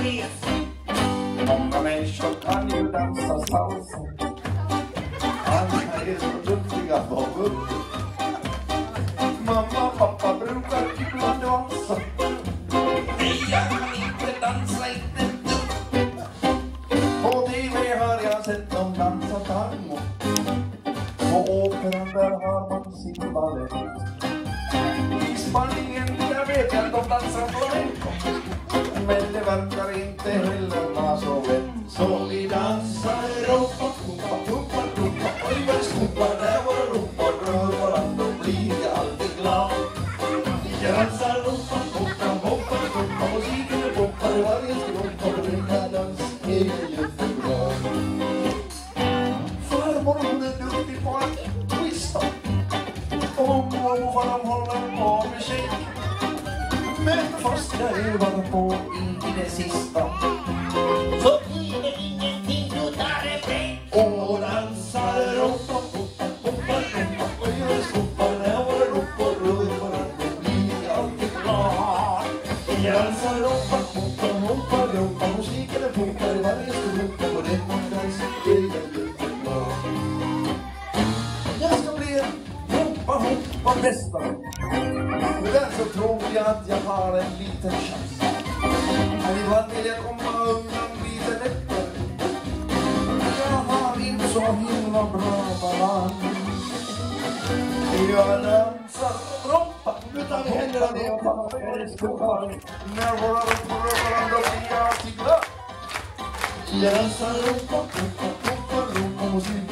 res. Många människor kan ju dansa salsa. Alla är så duktiga på bubbel. Mamma och pappa brukar ibland dansa. Nej, jag kan inte dansa, inte ett dugg. På TV har jag sett dem dansa tango. På operan där har man sin balett. I Spanien där vet jag att de dansar flamenco. Men det verkar inte heller vara så lätt. Så vi dansar Europa, Europa, Europa, Europa. Oj vad skopa, där var Europa. Rör varandra och blir alltid glad. Vi dansar Europa, Europa, Europa, Europa. Musiken är poppar i varje skrumpa. Och den här dans är jättebra. Farmor hon är duktig på att twista. Och morfar de håller på med shake. Men fast jag är bara på i det sista. Så blir det ingenting, då tar det bänk. Och dansar Europa, Europa, Europa, Europa. Och gör skopar när var Europa rör varandra. Det blir alltid klart. Vi dansar Europa, Europa, Europa, Europa. Musiken är funkar i varje skrumpa. Och den man dansar är jättebra. Jag ska bli en Hoppa-hoppa-mästare. Och därför tror jag att jag har en liten chans. Men ibland vill jag komma undan lite lättare. Jag har inte så himla bra balans. Jag dansar Europa. Utan händerna ner på färgskolan. När våra rumpor rör varandra blir jag alltid glad. Jag dansar Europa, Europa, Europa, Europa. Musik